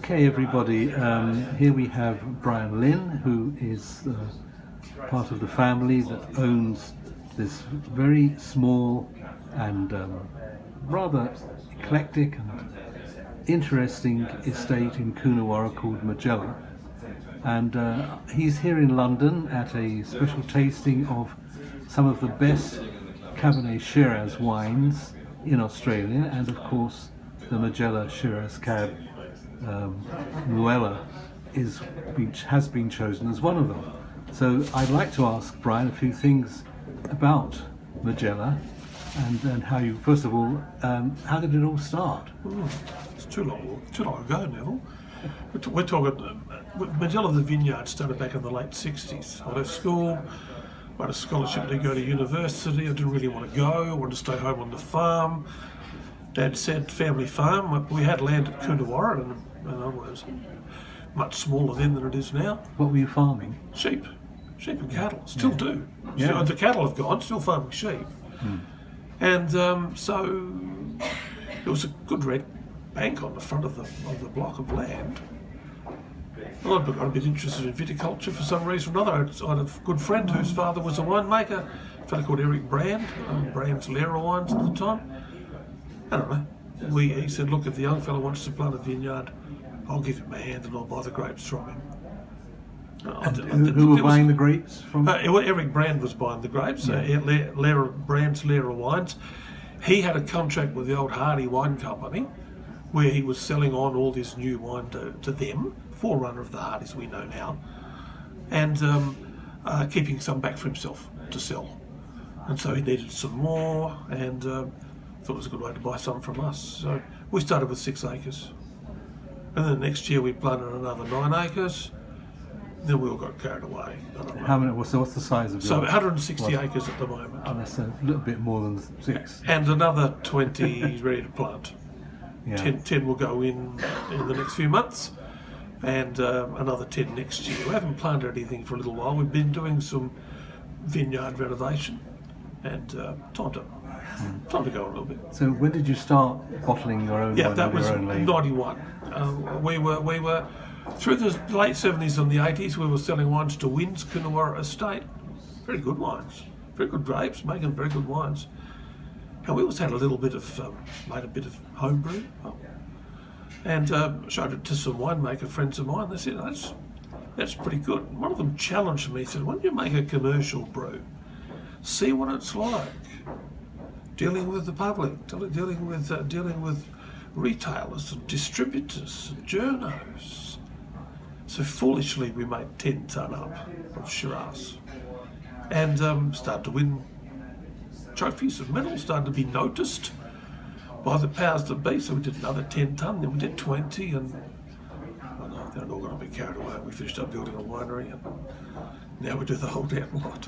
Okay, everybody, here we have Brian Lynn, who is part of the family that owns this very small and rather eclectic and interesting estate in COONAWARRA called MAJELLA. And he's here in London at a special tasting of some of the best Cabernet Shiraz wines in Australia, and of course the MAJELLA Shiraz Cab COONAWARRA has been chosen as one of them. So I'd like to ask Brian a few things about MAJELLA and how you, first of all, how did it all start? It's too long ago, Neville. We're talking, MAJELLA the vineyard started back in the late 60s. I left school, I had a scholarship to go to university. I didn't really want to go, I wanted to stay home on the farm. Dad said family farm. We had land at COONAWARRA, and it was much smaller then than it is now. What were you farming? Sheep and cattle, still do. Yeah. So the cattle have gone, still farming sheep. And so there was a good red bank on the front of the block of land. Well, I got a bit interested in viticulture for some reason or another. I had a good friend whose father was a winemaker, a fellow called Eric Brand, Brand's Lera wines at the time. I don't know. He said, look, if the young fellow wants to plant a vineyard, I'll give him a hand and I'll buy the grapes from him. Who were buying the grapes from? Eric Brand was buying the grapes. Brand's Lera wines. He had a contract with the old Hardy Wine Company, where he was selling on all this new wine to them, forerunner of the Hardys we know now, and keeping some back for himself to sell. And so he needed some more, and thought it was a good way to buy some from us. So we started with 6 acres. And then next year we planted another 9 acres. Then we all got carried away. How many? So what's the size of your? So 160 acres at the moment. Oh, that's a little bit more than 6. And another 20 ready to plant. Yeah. 10 will go in the next few months, and another 10 next year. We haven't planted anything for a little while. We've been doing some vineyard renovation, and time to go a little bit. So when did you start bottling your own wine? Yeah, that was your own label? 91. We were through the late 70s and the 80s. We were selling wines to Wynn's COONAWARRA estate. Very good wines, very good grapes, making very good wines. And we always had a little bit of made a bit of homebrew, and showed it to some winemaker friends of mine. They said, that's pretty good. One of them challenged me. He said, why don't you make a commercial brew? See what it's like dealing with the public, dealing with retailers and distributors and journos. So foolishly we made 10 ton up of Shiraz, and started to win trophies of medals, started to be noticed by the powers that be. So we did another 10 ton, then we did 20, and they're all going to be carried away. We finished up building a winery, and now we do the whole damn lot.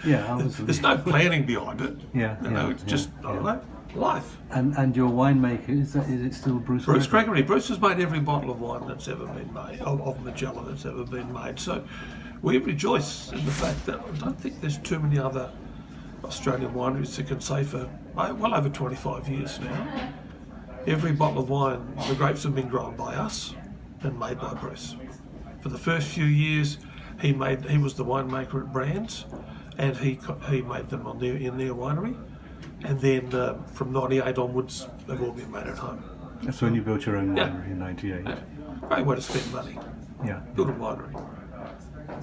Yeah, obviously. There's no planning behind it. It's just I don't know, life. And your winemaker, is it still Bruce Gregory? Bruce has made every bottle of wine that's ever been made, of MAJELLA that's ever been made. So we rejoice in the fact that I don't think there's too many other Australian wineries that can say for well over 25 years now, every bottle of wine, the grapes have been grown by us and made by Bruce. For the first few years, he was the winemaker at Brands, and he made them in their winery, and then from 98 onwards, they've all been made at home. That's when you built your own winery in 98. Yeah. Great way to spend money. Yeah. Build a winery.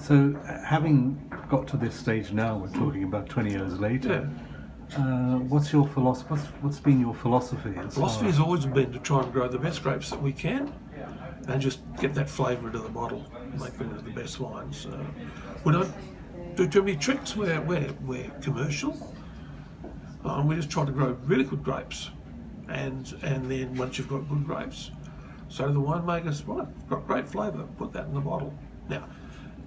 So, having got to this stage now, we're talking about 20 years later. What's your philosophy? What's been your philosophy? Philosophy has always been to try and grow the best grapes that we can, and just get that flavour into the bottle, make them into the best wines. We don't do too many tricks. We're commercial. We just try to grow really good grapes, and then once you've got good grapes, say to the winemakers, right, got great flavour, put that in the bottle. Now,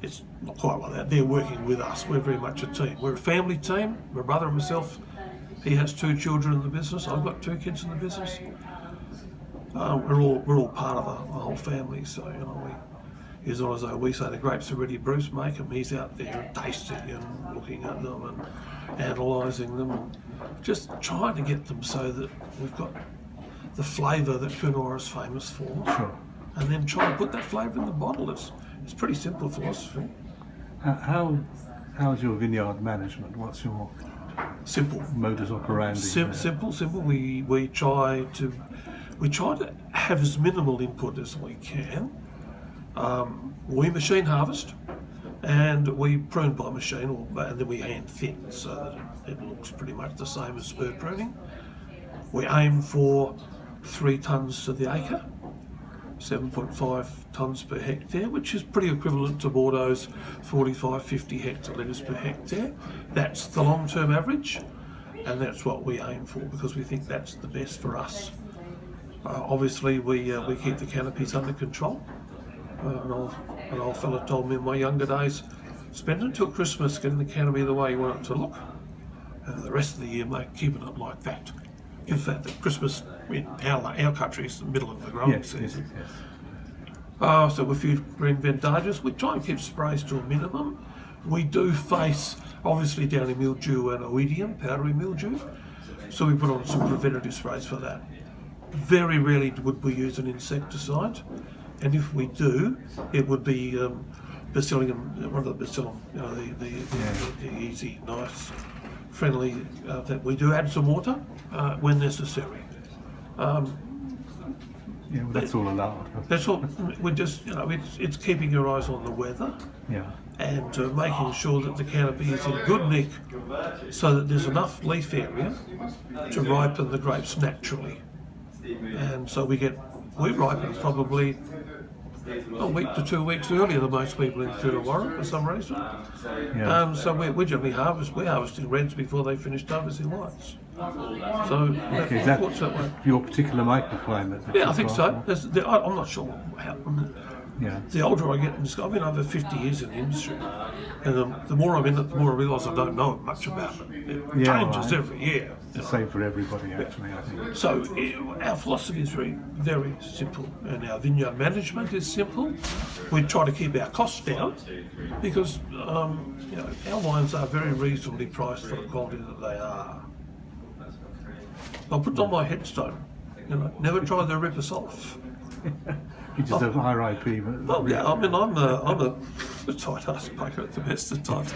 it's not quite like that. They're working with us. We're very much a team. We're a family team. My brother and myself, he has 2 children in the business. I've got 2 kids in the business. We're all part of the whole family. So it's not as though we say the grapes are ready, Bruce, make them. He's out there tasting and looking at them and analysing them and just trying to get them so that we've got the flavour that COONAWARRA is famous for. Sure. and then try and put that flavour in the bottle. It's pretty simple philosophy. How's your vineyard management? What's your Simple. modus operandi? Simple. We try to have as minimal input as we can. We machine harvest, and we prune by machine, and then we hand thin so that it looks pretty much the same as spur pruning. We aim for 3 tonnes to the acre, 7.5 tonnes per hectare, which is pretty equivalent to Bordeaux's 45-50 hectolitres per hectare. That's the long-term average, and that's what we aim for because we think that's the best for us. Obviously, we keep the canopies under control. An old fella told me in my younger days, spend until Christmas getting the canopy the way you want it to look, and the rest of the year, mate, keeping it like that. In fact, at Christmas in our country is the middle of the growing season. Yes. So with a few green vendages, we try and keep sprays to a minimum. We do face, obviously, downy mildew and oidium, powdery mildew, so we put on some preventative sprays for that. Very rarely would we use an insecticide, and if we do, it would be Bacillium, one of the Bacillum, the easy, nice, friendly, that we do add some water when necessary. That's all allowed. That's all. We just, it's keeping your eyes on the weather. Yeah. And making sure that the canopy is in good nick so that there's enough leaf area to ripen the grapes naturally. And so we ripen probably a week to 2 weeks earlier than most people in COONAWARRA for some reason. Yeah. So we generally we're harvesting reds before they finished harvesting whites. So is that your particular microclimate? Yeah, I think so. I'm not sure how. The older I get in this, I've been over 50 years in the industry, and the more I'm in it, the more I realise I don't know much about it. It changes every year. The same for everybody, actually, I think. So our philosophy is very, very simple, and our vineyard management is simple. We try to keep our costs down because our wines are very reasonably priced for the quality that they are. I'll put it on my headstone. Never try to rip us off. You just have higher IP. Well, yeah, I mean, I'm a tight-ass baker at the best of times.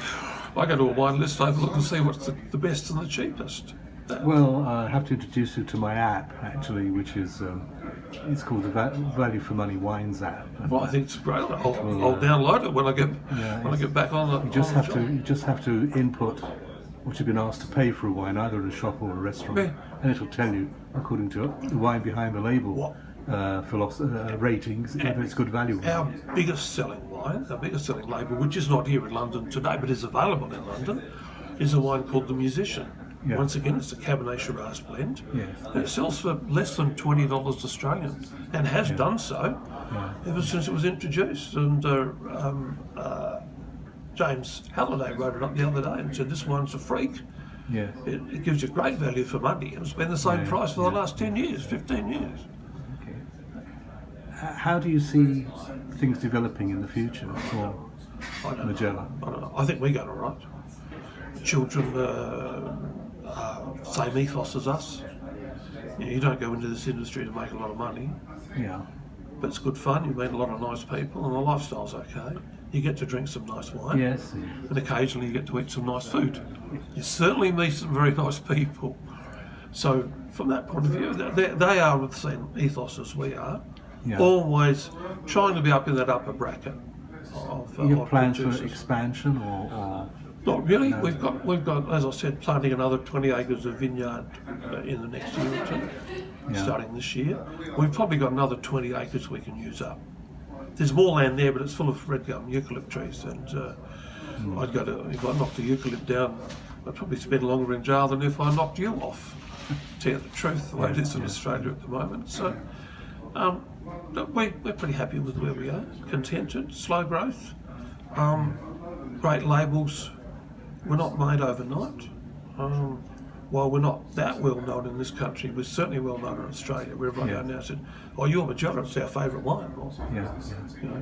I go to a wine list, I look and see what's the best and the cheapest. Well, I have to introduce you to my app, actually, which is it's called the Value for Money Wines app. Well, I think it's great. I'll download it when I get back on the. You just have to input what you've been asked to pay for a wine, either at a shop or a restaurant, and it'll tell you, according to the wine behind the label, ratings, whether it's good value. Our biggest selling wine, our biggest selling label, which is not here in London today, but is available in London, is a wine called The Musician. Yeah. Once again, it's a Cabernet Shiraz blend. Yes. And it sells for less than $20 Australian, and has done so ever since it was introduced. And James Halliday wrote it up the other day and said, "This wine's a freak. Yeah. It gives you great value for money, and it's been the same price for the last 10 years, 15 years." Okay. How do you see things developing in the future for Majella? I don't know. I think we're going all right. Children, same ethos as us. You don't go into this industry to make a lot of money. Yeah. But it's good fun. You meet a lot of nice people, and the lifestyle's okay. You get to drink some nice wine. Yes. And occasionally you get to eat some nice food. You certainly meet some very nice people. So from that point of view, they are of the same ethos as we are. Yeah. Always trying to be up in that upper bracket of your plans producers. For expansion or not really. No. We've got, as I said, planting another 20 acres of vineyard in the next year or two, starting this year. We've probably got another 20 acres we can use up. There's more land there, but it's full of red gum eucalypt trees, and if I knocked the eucalypt down, I'd probably spend longer in jail than if I knocked you off. To tell you the truth, the way it is in Australia at the moment. So we're pretty happy with where we are. Contented, slow growth, great labels. We're not made overnight. While we're not that well known in this country, we're certainly well known in Australia. Wherever I go now, said, "Oh, you're Majella, it's our favourite wine." Well,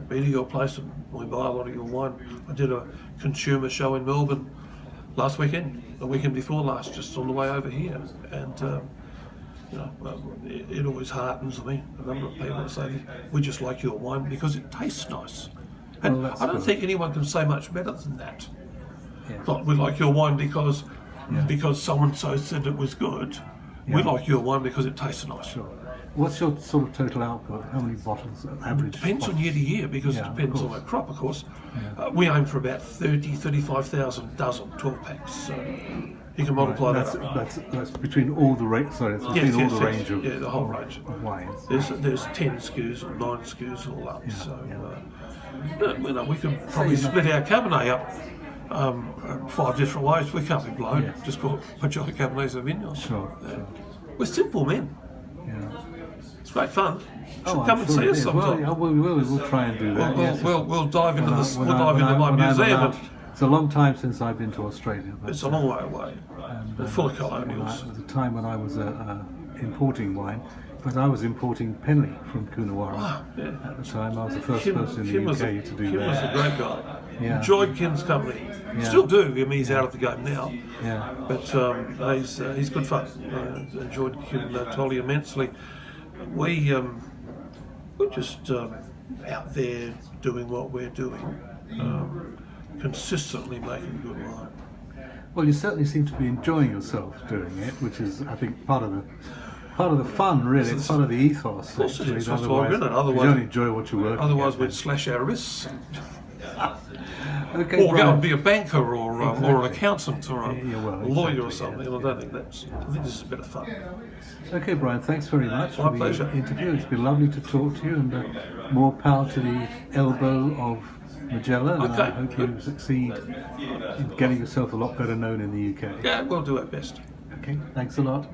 be to your place and we buy a lot of your wine. I did a consumer show in Melbourne last weekend, the weekend before last, just on the way over here, and You know, it always heartens me. A number of people say, "We just like your wine because it tastes nice," and Well, that's I don't good. think anyone can say much better than that. Yeah. Not we like your wine because so and so said it was good. We Yeah. like your wine because it tastes nice. Sure. What's your sort of total output? How many bottles average? Depends on bottles? year to year because Yeah, it of depends on course. the crop, of course. We aim for about 35,000 dozen 12 packs. So you can multiply That's, that up. that's between all the range. Sorry, it's between all the range of the whole range. wines. There's 10 SKUs or 9 SKUs all up. So we can So probably you're split our Cabernet up 5 different ways. We can't be blown. Yes. Just call it Majella Cabernet Sauvignon. Sure. We're simple men. Yeah. It's great fun. Should I'm come and sure see it us is. sometime. Well, yeah, we will. We'll try and do that. yes. We'll dive into this. When We'll dive when into my when I'm museum. allowed- And It's a long time since I've been to Australia. But, it's a long way away. We're full of colonials. There was a time when I was importing wine, but I was importing Penley from COONAWARRA. Yeah. At the time, I was the first Kim person in the was UK to do Kim was a that. great guy. Yeah. Enjoyed Kim's company. Yeah. Still do. I mean, he's out of the game now. Yeah. But he's good fun. Enjoyed Kim Tolly immensely. We're just out there doing what we're doing, consistently making good wine. Well, you certainly seem to be enjoying yourself doing it, which is, I think, part of the fun. Really, it's part of the ethos. Of course it actually. is. That's why we're in it. you Otherwise- don't enjoy what you're working. Otherwise, at. we'd slash our wrists, Okay, or go Brian. and be a banker, or an accountant, or a Yeah, well, lawyer, or exactly, something. yeah. I don't think that's. I think this is a bit of fun. Okay, Brian, thanks very much My for the pleasure. interview. It's been lovely to talk to you, and more power to the elbow of Majella. And I Okay, hope good. you succeed in getting yourself a lot better known in the UK. Yeah, we'll do our best. Okay, thanks a lot.